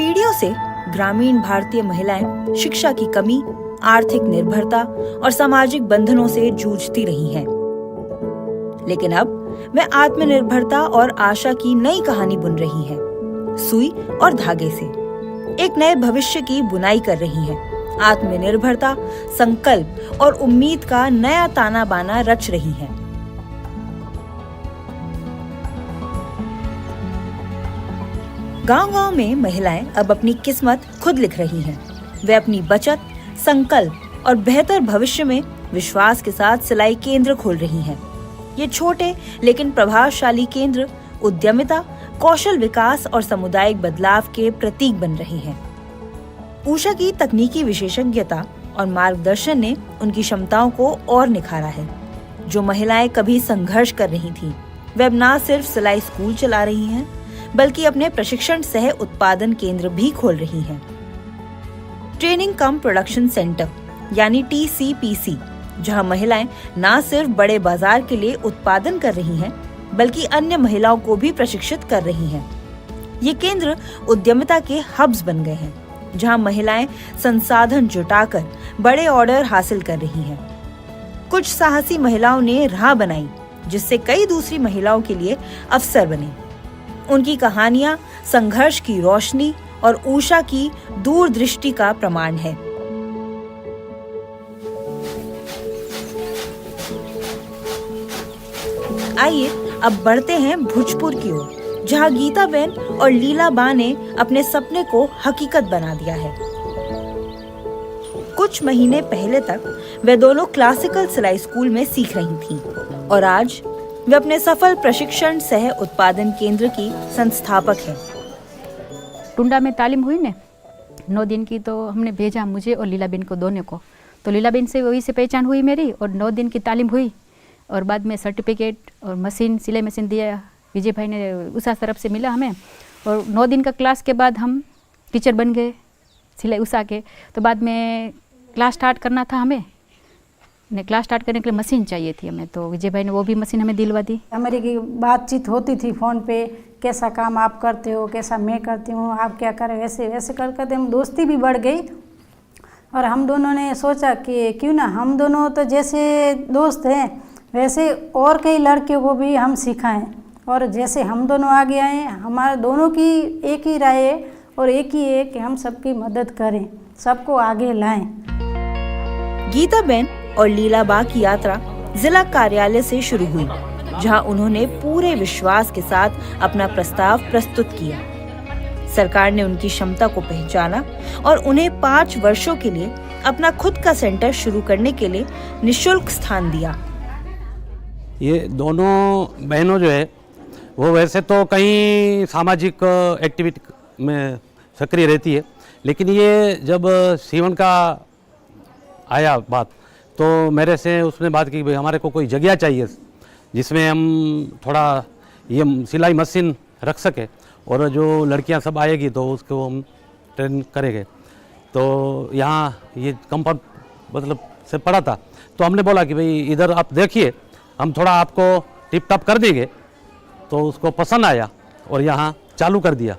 पीढ़ियों से ग्रामीण भारतीय महिलाएं शिक्षा की कमी, आर्थिक निर्भरता और सामाजिक बंधनों से जूझती रही हैं। लेकिन अब वे आत्मनिर्भरता और आशा की नई कहानी बुन रही हैं। सुई और धागे से एक नए भविष्य की बुनाई कर रही हैं। आत्मनिर्भरता, संकल्प और उम्मीद का नया ताना बाना रच रही हैं। गांव-गांव में महिलाएं अब अपनी किस्मत खुद लिख रही हैं। वे अपनी बचत, संकल्प और बेहतर भविष्य में विश्वास के साथ सिलाई केंद्र खोल रही हैं। ये छोटे लेकिन प्रभावशाली केंद्र उद्यमिता, कौशल विकास और सामुदायिक बदलाव के प्रतीक बन रहे हैं। उषा की तकनीकी विशेषज्ञता और मार्गदर्शन ने उनकी क्षमताओं को और निखारा है। जो महिलाएं कभी संघर्ष कर रही थीं, वे अब न सिर्फ सिलाई स्कूल चला रही हैं, बल्कि अपने प्रशिक्षण सह उत्पादन केंद्र भी खोल रही हैं। ट्रेनिंग कम प्रोडक्शन सेंटर यानी TCPC, जहां महिलाएं न सिर्फ बड़े बाजार के लिए उत्पादन कर रही हैं, बल्कि अन्य महिलाओं को भी प्रशिक्षित कर रही हैं। ये केंद्र उद्यमिता के हब्स बन गए हैं, जहां महिलाएं संसाधन जुटाकर बड़े ऑर्डर हासिल कर रही हैं। कुछ साहसी महिलाओं ने राह बनाई, जिससे कई दूसरी महिलाओं के लिए अवसर बने। उनकी कहानियां संघर्ष की रोशनी और उषा की दूरदृष्टि का प्रमाण है। आइए अब बढ़ते हैं भोजपुर की ओर, जहां गीता बहन और लीला बा ने अपने सपने को हकीकत बना दिया है। कुछ महीने पहले तक वे दोनों क्लासिकल सिलाई स्कूल में सीख रही थीं और आज वे अपने सफल प्रशिक्षण सह उत्पादन केंद्र की संस्थापक हैं। टुंडा में तालीम हुई ने 9 दिन की, तो हमने भेजा मुझे और लीलाबेन को दोनों को। तो लीलाबेन से वही से पहचान हुई मेरी और 9 दिन की तालीम हुई और बाद में सर्टिफिकेट और मशीन, सिलाई मशीन दिया। विजय भाई ने उषा तरफ से मिला हमें और 9 दिन का क्लास के बाद हम टीचर बन गए सिलाई उषा के। तो बाद में क्लास स्टार्ट करना था हमें, ने क्लास स्टार्ट करने के लिए मशीन चाहिए थी हमें, तो विजय भाई ने वो भी मशीन हमें दिलवा दी। हमारी की बातचीत होती थी फ़ोन पे, कैसा काम आप करते हो, कैसा मैं करती हूँ, आप क्या करें, वैसे वैसे कर करते हम दोस्ती भी बढ़ गई। और हम दोनों ने सोचा कि क्यों ना हम दोनों तो जैसे दोस्त हैं वैसे और कई लड़कियों को भी हम सिखाएं, और जैसे हम दोनों आगे आए, हमारे दोनों की एक ही राय है और एक ही है कि हम सबकी मदद करें, सबको आगे लाएं। गीता बहन और लीला बा की यात्रा जिला कार्यालय से शुरू हुई, जहां उन्होंने पूरे विश्वास के साथ अपना प्रस्ताव प्रस्तुत किया। सरकार ने उनकी क्षमता को पहचाना और उन्हें 5 वर्षों के लिए अपना खुद का सेंटर शुरू करने के लिए निःशुल्क स्थान दिया। ये दोनों बहनों जो है वो वैसे तो कई सामाजिक एक्टिविटी में सक्रिय रहती है, लेकिन ये जब सीवन का आया बात, तो मेरे से उसने बात की भाई हमारे को कोई जगह चाहिए जिसमें हम थोड़ा ये सिलाई मशीन रख सके और जो लड़कियां सब आएगी तो उसको हम ट्रेन करेंगे। तो यहाँ ये कंपाउंड मतलब से पड़ा था, तो हमने बोला कि भाई इधर आप देखिए, हम थोड़ा आपको टिप टॉप कर देंगे। तो उसको पसंद आया और यहाँ चालू कर दिया।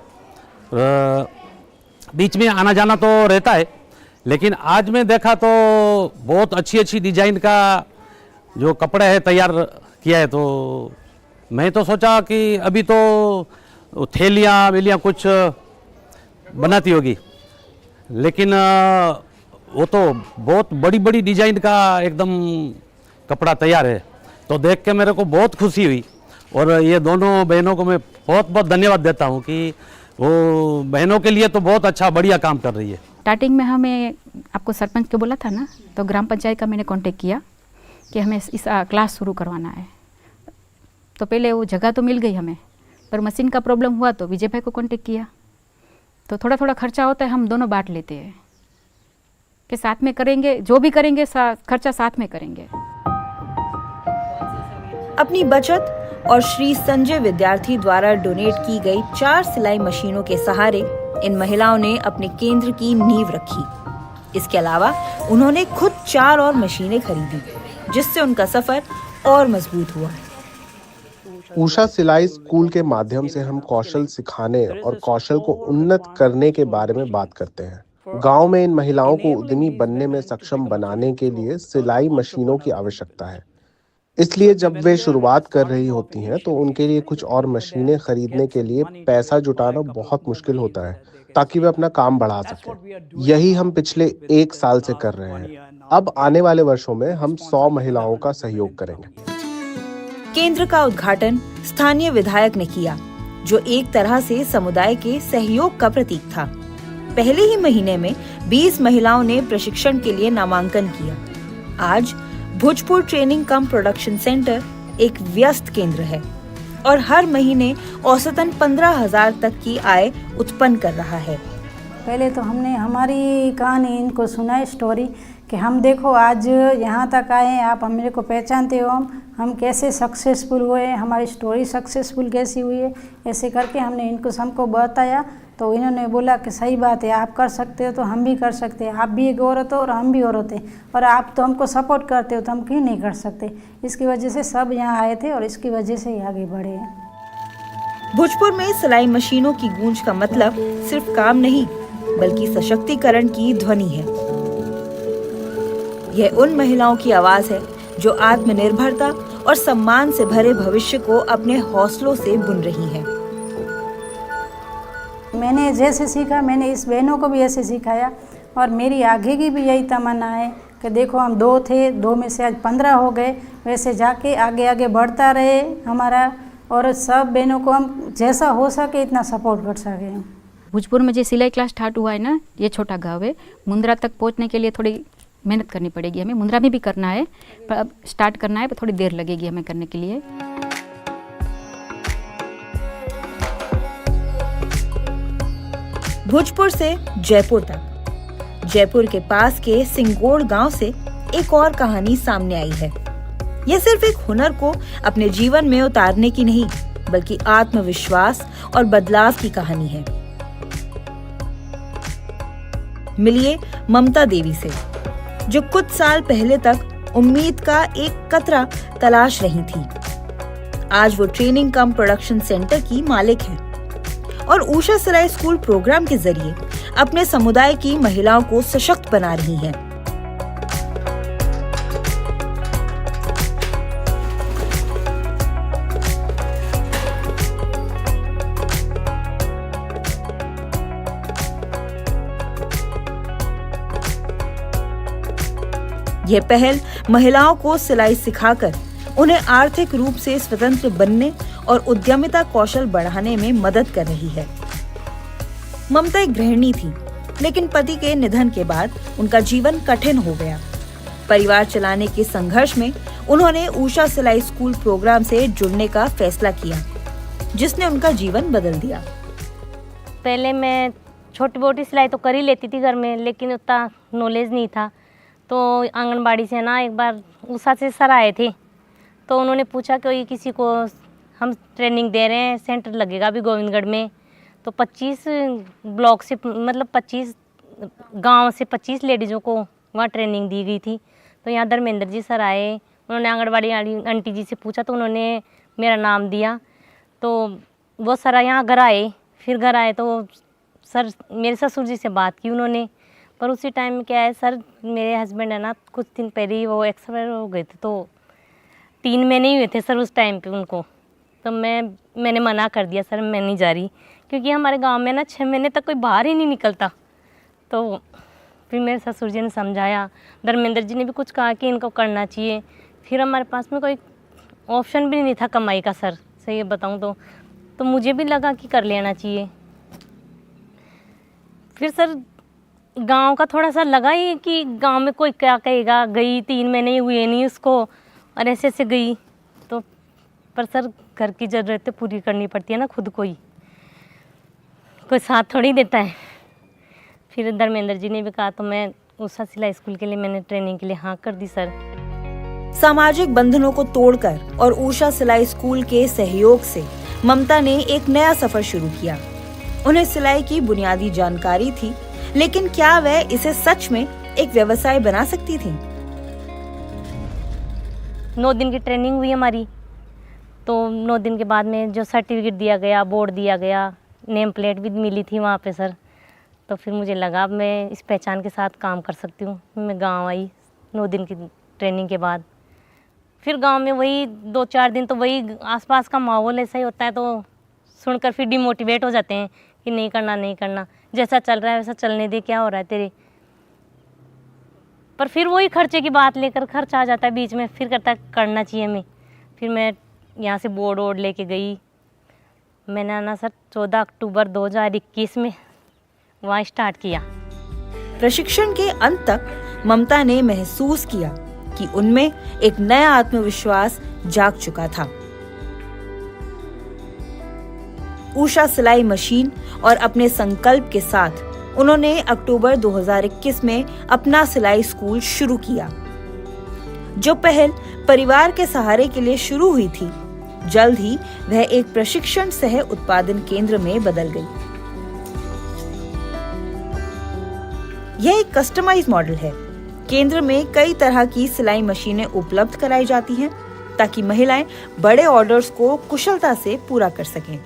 बीच में आना जाना तो रहता है, लेकिन आज मैं देखा तो बहुत अच्छी डिजाइन का जो कपड़े है तैयार किया है। तो मैं तो सोचा कि अभी तो थैलियाँ वेलियाँ कुछ बनाती होगी, लेकिन वो तो बहुत बड़ी डिजाइन का एकदम कपड़ा तैयार है। तो देख के मेरे को बहुत खुशी हुई और ये दोनों बहनों को मैं बहुत धन्यवाद देता हूँ कि वो बहनों के लिए तो बहुत अच्छा बढ़िया काम कर रही है। स्टार्टिंग में हमें आपको सरपंच को बोला था ना, तो ग्राम पंचायत का मैंने कांटेक्ट किया कि हमें इस क्लास शुरू करवाना है। तो पहले वो जगह तो मिल गई हमें, पर मशीन का प्रॉब्लम हुआ तो विजय भाई को कांटेक्ट किया। तो थोड़ा खर्चा होता है, हम दोनों बांट लेते हैं कि साथ में करेंगे, जो भी करेंगे खर्चा साथ में करेंगे। अपनी बचत और श्री संजय विद्यार्थी द्वारा डोनेट की गई 4 सिलाई मशीनों के सहारे इन महिलाओं ने अपने केंद्र की नींव रखी। इसके अलावा उन्होंने खुद 4 और मशीनें खरीदी, जिससे उनका सफर और मजबूत हुआ। ऊषा सिलाई स्कूल के माध्यम से हम कौशल सिखाने और कौशल को उन्नत करने के बारे में बात करते हैं। गांव में इन महिलाओं को उद्यमी बनने में सक्षम बनाने के लिए सिलाई मशीनों की आवश्यकता है। इसलिए जब वे शुरुआत कर रही होती हैं तो उनके लिए कुछ और मशीनें खरीदने के लिए पैसा जुटाना बहुत मुश्किल होता है ताकि वे अपना काम बढ़ा सकें। यही हम पिछले 1 साल से कर रहे हैं। अब आने वाले वर्षों में हम 100 महिलाओं का सहयोग करेंगे। केंद्र का उद्घाटन स्थानीय विधायक ने किया, जो एक तरह से समुदाय के सहयोग का प्रतीक था। पहले ही महीने में 20 महिलाओं ने प्रशिक्षण के लिए नामांकन किया। आज भोजपुर ट्रेनिंग कम प्रोडक्शन सेंटर एक व्यस्त केंद्र है और हर महीने औसतन 15,000 तक की आय उत्पन्न कर रहा है। पहले तो हमने हमारी कहानी इनको सुनाई स्टोरी कि हम देखो आज यहाँ तक आए हैं, आप मेरे को पहचानते हो, हम कैसे सक्सेसफुल हुए, हमारी स्टोरी सक्सेसफुल कैसी हुई है, ऐसे करके हमने इनको सबको बताया। तो इन्होंने बोला कि सही बात है, आप कर सकते हो तो हम भी कर सकते हैं, आप भी एक औरत हो और हम भी औरत हैं, और आप तो हमको सपोर्ट करते हो तो हम क्यों नहीं कर सकते। इसकी वजह से सब यहाँ आए थे और इसकी वजह से ही आगे बढ़े हैं। भोजपुर में सिलाई मशीनों की गूंज का मतलब सिर्फ काम नहीं बल्कि सशक्तिकरण की ध्वनि है। यह उन महिलाओं की आवाज है जो आत्मनिर्भरता और सम्मान से भरे भविष्य को अपने हौसलों से बुन रही हैं। मैंने जैसे सीखा मैंने इस बहनों को भी ऐसे सिखाया, और मेरी आगे की भी यही तमन्ना है कि देखो हम 2 थे, 2 में से आज 15 हो गए, वैसे जाके आगे आगे बढ़ता रहे हमारा, और सब बहनों को हम जैसा हो सके इतना सपोर्ट कर सके। भोजपुर में जो सिलाई क्लास स्टार्ट हुआ है ना, ये छोटा गांव है, मुंद्रा तक पहुंचने के लिए थोड़ी मेहनत करनी पड़ेगी हमें। मुंद्रा में भी करना है, पर अब स्टार्ट करना है, पर थोड़ी देर लगेगी हमें करने के लिए। भोजपुर से जयपुर तक, जयपुर के पास के सिंगोड़ गांव से एक और कहानी सामने आई है। यह सिर्फ एक हुनर को अपने जीवन में उतारने की नहीं बल्कि आत्मविश्वास और बदलाव की कहानी है। मिलिए ममता देवी से, जो कुछ साल पहले तक उम्मीद का एक कतरा तलाश रही थी। आज वो ट्रेनिंग कम प्रोडक्शन सेंटर की मालिक है और ऊषा सिलाई स्कूल प्रोग्राम के जरिए अपने समुदाय की महिलाओं को सशक्त बना रही हैं। यह पहल महिलाओं को सिलाई सिखाकर उन्हें आर्थिक रूप से स्वतंत्र बनने और उद्यमिता कौशल बढ़ाने में मदद कर रही है। ममता एक गृहिणी थी, लेकिन पति के निधन के बाद उनका जीवन कठिन हो गया। परिवार चलाने के संघर्ष में उन्होंने ऊषा सिलाई स्कूल प्रोग्राम से जुड़ने का फैसला किया, जिसने उनका जीवन बदल दिया। पहले मैं छोटी मोटी सिलाई तो कर ही लेती थी घर में, लेकिन उतना नॉलेज नहीं था। तो आंगनबाड़ी से ना एक बार ऊषा से सर आए थे, तो उन्होंने पूछा कि किसी को हम ट्रेनिंग दे रहे हैं, सेंटर लगेगा अभी गोविंदगढ़ में। तो 25 ब्लॉक से मतलब 25 गांव से 25 लेडीज़ों को वहाँ ट्रेनिंग दी गई थी। तो यहाँ धर्मेंद्र जी सर आए, उन्होंने आंगनबाड़ी आंटी जी से पूछा तो उन्होंने मेरा नाम दिया। तो वो सर यहाँ घर आए, फिर घर आए तो सर मेरे ससुर जी से बात की उन्होंने, पर उसी टाइम में क्या है सर, मेरे हस्बैंड है ना कुछ दिन पहले ही वो एक्सपायर हो गए थे, तो 3 महीने ही हुए थे सर उस टाइम पे उनको। तो मैंने मना कर दिया, सर मैं नहीं जा रही, क्योंकि हमारे गांव में ना 6 महीने तक कोई बाहर ही नहीं निकलता। तो फिर मेरे ससुर जी ने समझाया, धर्मेंद्र जी ने भी कुछ कहा कि इनको करना चाहिए। फिर हमारे पास में कोई ऑप्शन भी नहीं था कमाई का सर, सही बताऊँ तो मुझे भी लगा कि कर लेना चाहिए। फिर सर गांव का थोड़ा सा लगा ही कि गांव में कोई क्या कहेगा, गई 3 महीने हुए नहीं उसको और ऐसे ऐसे गई। तो पर सर घर की ज़रूरतें पूरी करनी पड़ती है ना खुद को ही, कोई साथ थोड़ी देता है। फिर धर्मेंद्र जी ने भी कहा तो मैं ऊषा सिलाई स्कूल के लिए मैंने ट्रेनिंग के लिए हाँ कर दी सर। सामाजिक बंधनों को तोड़कर और ऊषा सिलाई स्कूल के सहयोग से ममता ने एक नया सफर शुरू किया। उन्हें सिलाई की बुनियादी जानकारी थी, लेकिन क्या वह इसे सच में एक व्यवसाय बना सकती थी? 9 दिन की ट्रेनिंग हुई हमारी, तो 9 दिन के बाद में जो सर्टिफिकेट दिया गया, बोर्ड दिया गया, नेम प्लेट भी मिली थी वहाँ पे सर। तो फिर मुझे लगा अब मैं इस पहचान के साथ काम कर सकती हूँ। मैं गांव आई 9 दिन की ट्रेनिंग के बाद। फिर गांव में वही 2-4 दिन तो वही आसपास का माहौल ऐसा ही होता है, तो सुनकर फिर डिमोटिवेट हो जाते हैं कि नहीं करना नहीं करना, जैसा चल रहा है वैसा चलने दे, क्या हो रहा है तेरे। पर फिर वही खर्चे की बात लेकर खर्च आ जाता है बीच में, फिर करता है करना चाहिए हमें। फिर मैं यहाँ से बोर्ड वोर्ड लेके गई। मैंने ना सर 14 अक्टूबर 2021 में वहाँ स्टार्ट किया। प्रशिक्षण के अंत तक ममता ने महसूस किया कि उनमें एक नया आत्मविश्वास जाग चुका था। उषा सिलाई मशीन और अपने संकल्प के साथ उन्होंने अक्टूबर 2021 में अपना सिलाई स्कूल शुरू किया। जो पहल परिवार के सहारे के लिए शुरू हुई थी, जल्द ही वह एक प्रशिक्षण सह उत्पादन केंद्र में बदल गई। यह एक कस्टमाइज मॉडल है। केंद्र में कई तरह की सिलाई मशीनें उपलब्ध कराई जाती हैं ताकि महिलाएं बड़े ऑर्डर्स को कुशलता से पूरा कर सकें।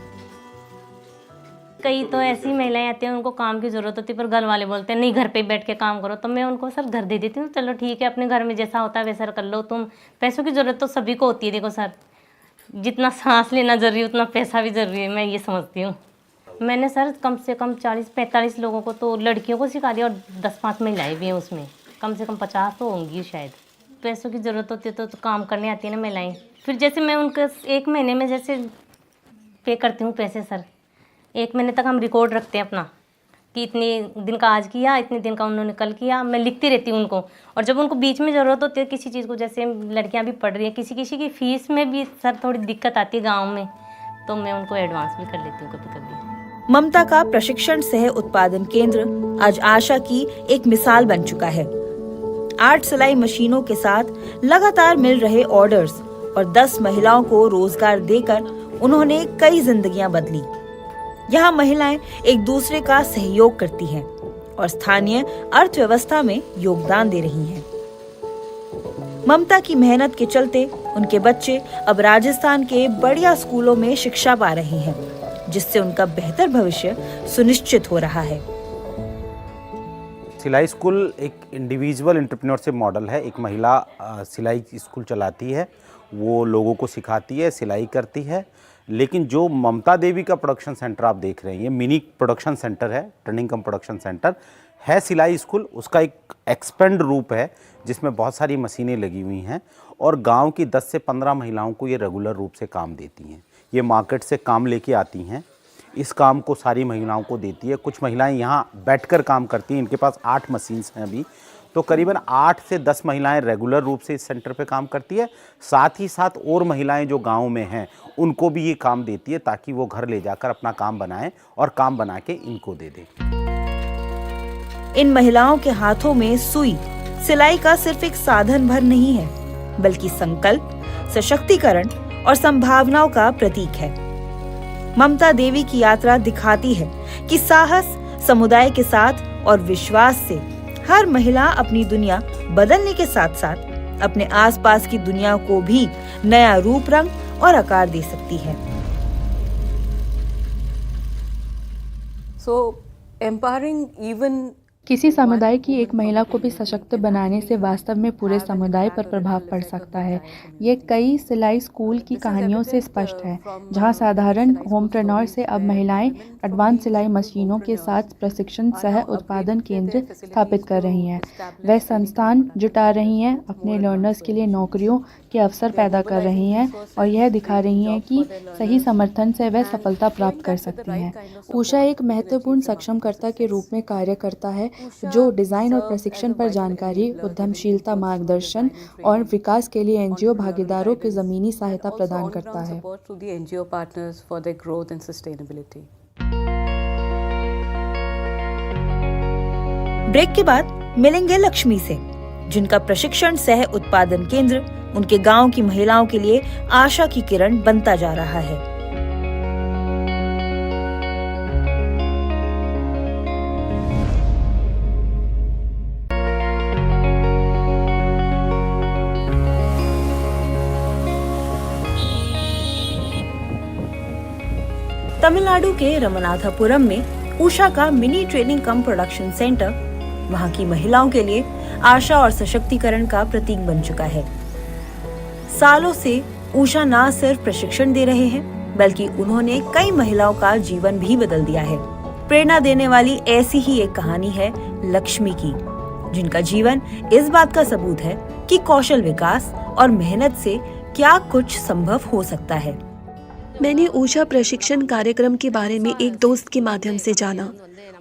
कई तो ऐसी महिलाएं आती हैं, उनको काम की ज़रूरत होती है पर घर वाले बोलते हैं नहीं घर पे बैठ के काम करो, तो मैं उनको सर घर दे देती हूँ। चलो ठीक है, अपने घर में जैसा होता है वैसा कर लो तुम। पैसों की ज़रूरत तो सभी को होती है। देखो सर, जितना सांस लेना ज़रूरी है उतना पैसा भी ज़रूरी है, मैं ये समझती हूँ। मैंने सर कम से कम 40-45 लोगों को तो लड़कियों को सिखा दिया और 10-5 महिलाएँ भी हैं उसमें, कम से कम 50 तो होंगी शायद। पैसों की ज़रूरत होती है तो काम करने आती है ना महिलाएँ। फिर जैसे मैं उनको 1 महीने में जैसे पे करती हूँ पैसे सर, 1 महीने तक हम रिकॉर्ड रखते हैं अपना कि इतने दिन का आज किया, इतने दिन का उन्होंने कल किया। मैं लिखती रहती हूँ उनको। और जब उनको बीच में ज़रूरत होती है किसी चीज़ को, जैसे लड़कियाँ भी पढ़ रही हैं, किसी की फ़ीस में भी सर थोड़ी दिक्कत आती है गाँव में, तो मैं उनको एडवांस भी कर लेती हूँ कभी कभी। ममता का प्रशिक्षण सह उत्पादन केंद्र आज आशा की एक मिसाल बन चुका है। 8 सिलाई मशीनों के साथ लगातार मिल रहे ऑर्डर्स और 10 महिलाओं को रोजगार देकर उन्होंने कई जिंदगियां बदली। यहाँ महिलाएं एक दूसरे का सहयोग करती हैं और स्थानीय अर्थव्यवस्था में योगदान दे रही हैं। ममता की मेहनत के चलते उनके बच्चे अब राजस्थान के बढ़िया स्कूलों में शिक्षा पा रहे हैं, जिससे उनका बेहतर भविष्य सुनिश्चित हो रहा है। सिलाई स्कूल एक इंडिविजुअल एंटरप्रेन्योरशिप मॉडल है। एक महिला सिलाई स्कूल चलाती है, वो लोगों को सिखाती है, सिलाई करती है। लेकिन जो ममता देवी का प्रोडक्शन सेंटर आप देख रहे हैं, ये मिनी प्रोडक्शन सेंटर है, ट्रेनिंग कम प्रोडक्शन सेंटर है सिलाई स्कूल। उसका एक एक्सपेंड रूप है जिसमें बहुत सारी मशीनें लगी हुई हैं और गांव की 10 से 15 महिलाओं को ये रेगुलर रूप से काम देती हैं। ये मार्केट से काम लेके आती हैं, इस काम को सारी महिलाओं को देती है। कुछ महिलाएं यहाँ बैठकर काम करती हैं, इनके पास 8 मशीन्स हैं अभी, तो करीबन 8 से 10 महिलाएं रेगुलर रूप से इस सेंटर पे काम करती है। साथ ही साथ और महिलाएं जो गांव में हैं उनको भी ये काम देती है ताकि वो घर ले जाकर अपना काम बनाएं और काम बना के इनको दे दें। इन महिलाओं के हाथों में सुई सिलाई का सिर्फ एक साधन भर नहीं है, बल्कि संकल्प, सशक्तिकरण और संभावनाओं का प्रतीक है। ममता देवी की यात्रा दिखाती है कि साहस, समुदाय के साथ और विश्वास से हर महिला अपनी दुनिया बदलने के साथ साथ अपने आसपास की दुनिया को भी नया रूप, रंग और आकार दे सकती है। So empowering even किसी समुदाय की एक महिला को भी सशक्त बनाने से वास्तव में पूरे समुदाय पर प्रभाव पड़ सकता है। ये कई सिलाई स्कूल की कहानियों से स्पष्ट है, जहां साधारण होमप्रेन्योर से अब महिलाएं एडवांस सिलाई मशीनों के साथ प्रशिक्षण सह उत्पादन केंद्र स्थापित कर रही हैं। वे संस्थान जुटा रही हैं, अपने लर्नर्स के लिए नौकरियों के अवसर पैदा कर रही हैं और यह दिखा रही हैं कि सही समर्थन से वे सफलता प्राप्त कर सकती हैं। उषा एक महत्वपूर्ण सक्षमकर्ता के रूप में कार्य करता है, जो डिज़ाइन और प्रशिक्षण पर जानकारी, उद्यमशीलता मार्गदर्शन और विकास के लिए एनजीओ भागीदारों को ज़मीनी सहायता प्रदान करता है। ब्रेक के बाद मिलेंगे लक्ष्मी से, जिनका प्रशिक्षण सह उत्पादन केंद्र उनके गांव की महिलाओं के लिए आशा की किरण बनता जा रहा है। तमिलनाडु के रमनाथपुरम में उषा का मिनी ट्रेनिंग कम प्रोडक्शन सेंटर वहां की महिलाओं के लिए आशा और सशक्तिकरण का प्रतीक बन चुका है। सालों से उषा न सिर्फ प्रशिक्षण दे रहे हैं, बल्कि उन्होंने कई महिलाओं का जीवन भी बदल दिया है। प्रेरणा देने वाली ऐसी ही एक कहानी है लक्ष्मी की, जिनका जीवन इस बात का सबूत है कि कौशल विकास और मेहनत से क्या कुछ संभव हो सकता है। मैंने ऊषा प्रशिक्षण कार्यक्रम के बारे में एक दोस्त के माध्यम से जाना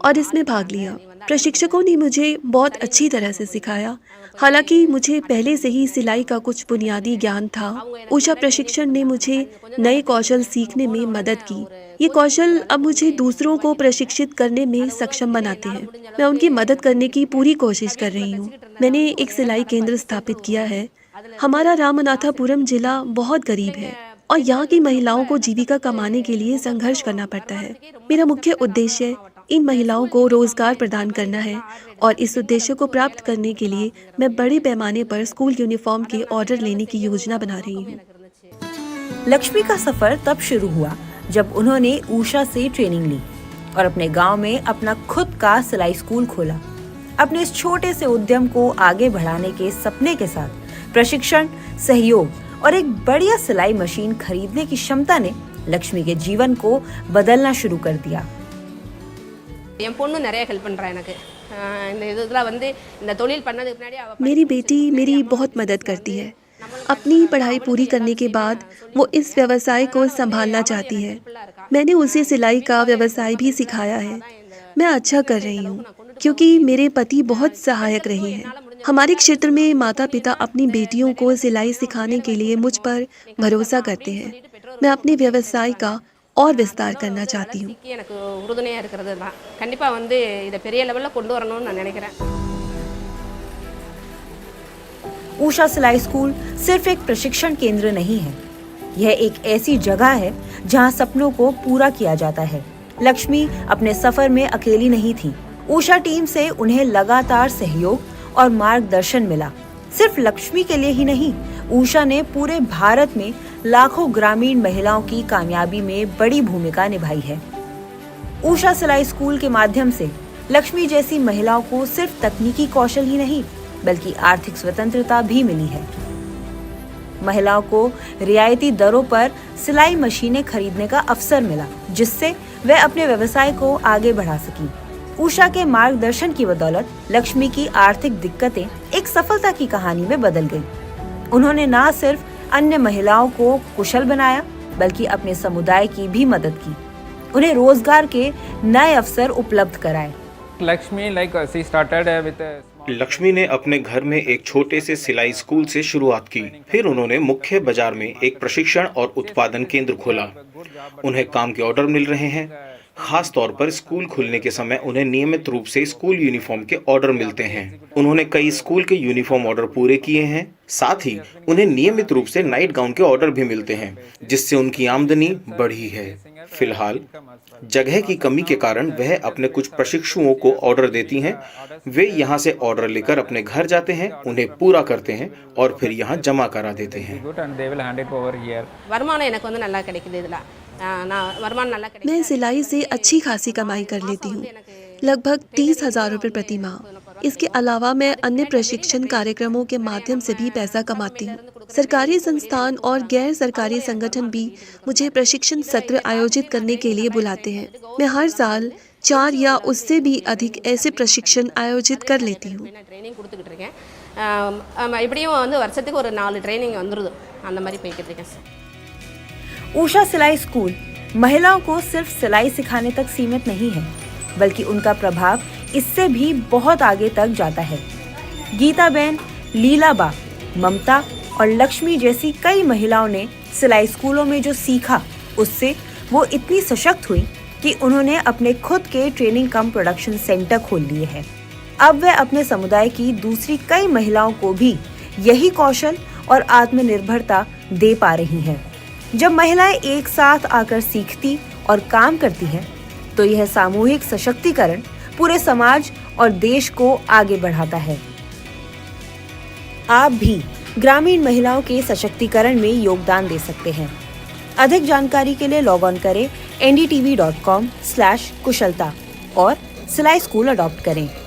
और इसमें भाग लिया। प्रशिक्षकों ने मुझे बहुत अच्छी तरह से सिखाया। हालांकि मुझे पहले से ही सिलाई का कुछ बुनियादी ज्ञान था। ऊषा प्रशिक्षण ने मुझे नए कौशल सीखने में मदद की। ये कौशल अब मुझे दूसरों को प्रशिक्षित करने में सक्षम बनाते हैं। मैं उनकी मदद करने की पूरी कोशिश कर रही हूँ। मैंने एक सिलाई केंद्र स्थापित किया है। हमारा रामनाथपुरम जिला बहुत गरीब है और यहाँ की महिलाओं को जीविका कमाने के लिए संघर्ष करना पड़ता है। मेरा मुख्य उद्देश्य इन महिलाओं को रोजगार प्रदान करना है और इस उद्देश्य को प्राप्त करने के लिए मैं बड़े पैमाने पर स्कूल यूनिफॉर्म के ऑर्डर लेने की योजना बना रही हूँ। लक्ष्मी का सफर तब शुरू हुआ जब उन्होंने उषा से ट्रेनिंग ली और अपने गांव में अपना खुद का सिलाई स्कूल खोला। अपने इस छोटे से उद्यम को आगे बढ़ाने के सपने के साथ प्रशिक्षण, सहयोग और एक बढ़िया सिलाई मशीन खरीदने की क्षमता ने लक्ष्मी के जीवन को बदलना शुरू कर दिया। मेरी बेटी मेरी बहुत मदद करती है। अपनी पढ़ाई पूरी करने के बाद वो इस व्यवसाय को संभालना चाहती है। मैंने उसे सिलाई का व्यवसाय भी सिखाया है। मैं अच्छा कर रही हूँ क्योंकि मेरे पति बहुत सहायक रहे हैं। हमारे क्षेत्र में माता पिता अपनी बेटियों को सिलाई सिखाने के लिए मुझ पर भरोसा करते हैं। मैं अपने व्यवसाय का और विस्तार करना चाहती हूँ। उषा सिलाई स्कूल सिर्फ एक प्रशिक्षण केंद्र नहीं है, यह एक ऐसी जगह है जहां सपनों को पूरा किया जाता है। लक्ष्मी अपने सफर में अकेली नहीं थी। उषा टीम से उन्हें लगातार सहयोग और मार्गदर्शन मिला। सिर्फ लक्ष्मी के लिए ही नहीं, उषा ने पूरे भारत में लाखों ग्रामीण महिलाओं की कामयाबी में बड़ी भूमिका निभाई है। उषा सिलाई स्कूल के माध्यम से लक्ष्मी जैसी महिलाओं को सिर्फ तकनीकी कौशल ही नहीं, बल्कि आर्थिक स्वतंत्रता भी मिली है। महिलाओं को रियायती दरों पर सिलाई मशीनें खरीदने का अवसर मिला, जिससे वे अपने व्यवसाय को आगे बढ़ा सकी। उषा के मार्गदर्शन की बदौलत लक्ष्मी की आर्थिक दिक्कतें एक सफलता की कहानी में बदल गई। उन्होंने न सिर्फ अन्य महिलाओं को कुशल बनाया, बल्कि अपने समुदाय की भी मदद की। उन्हें रोजगार के नए अवसर उपलब्ध कराए। लक्ष्मी ने अपने घर में एक छोटे से सिलाई स्कूल से शुरुआत की। फिर उन्होंने मुख्य बाजार में एक प्रशिक्षण और उत्पादन केंद्र खोला। उन्हें काम के ऑर्डर मिल रहे हैं। खास तौर पर स्कूल खुलने के समय उन्हें नियमित रूप से स्कूल यूनिफॉर्म के ऑर्डर मिलते हैं। उन्होंने कई स्कूल के यूनिफॉर्म ऑर्डर पूरे किए हैं। साथ ही उन्हें नियमित रूप से नाइट गाउन के ऑर्डर भी मिलते हैं, जिससे उनकी आमदनी बढ़ी है। फिलहाल जगह की कमी के कारण वह अपने कुछ प्रशिक्षुओं को ऑर्डर देती हैं। वे यहाँ से ऑर्डर लेकर अपने घर जाते हैं, उन्हें पूरा करते हैं और फिर यहाँ जमा करा देते हैं। मैं सिलाई से अच्छी खासी कमाई कर लेती हूँ, लगभग 30,000 रुपये प्रति माह। इसके अलावा मैं अन्य प्रशिक्षण कार्यक्रमों के माध्यम से भी पैसा कमाती हूँ। सरकारी संस्थान और गैर सरकारी संगठन भी मुझे प्रशिक्षण सत्र आयोजित करने के लिए बुलाते हैं। मैं हर साल 4 या उससे भी अधिक ऐसे प्रशिक्षण आयोजित कर लेती हूँ। उषा सिलाई स्कूल महिलाओं को सिर्फ सिलाई सिखाने तक सीमित नहीं है, बल्कि उनका प्रभाव इससे भी बहुत आगे तक जाता है। गीताबेन, लीलाबा, ममता और लक्ष्मी जैसी कई महिलाओं ने सिलाई स्कूलों में जो सीखा, उससे वो इतनी सशक्त हुई कि उन्होंने अपने खुद के ट्रेनिंग कम प्रोडक्शन सेंटर खोल लिए हैं। अब वे अपने समुदाय की दूसरी कई महिलाओं को भी यही कौशल और आत्मनिर्भरता दे पा रही हैं। जब महिलाएं एक साथ आकर सीखती और काम करती हैं, तो यह सामूहिक सशक्तिकरण पूरे समाज और देश को आगे बढ़ाता है। आप भी ग्रामीण महिलाओं के सशक्तिकरण में योगदान दे सकते हैं। अधिक जानकारी के लिए लॉग ऑन करें ndtv.com/कुशलता और सिलाई स्कूल अडॉप्ट करें।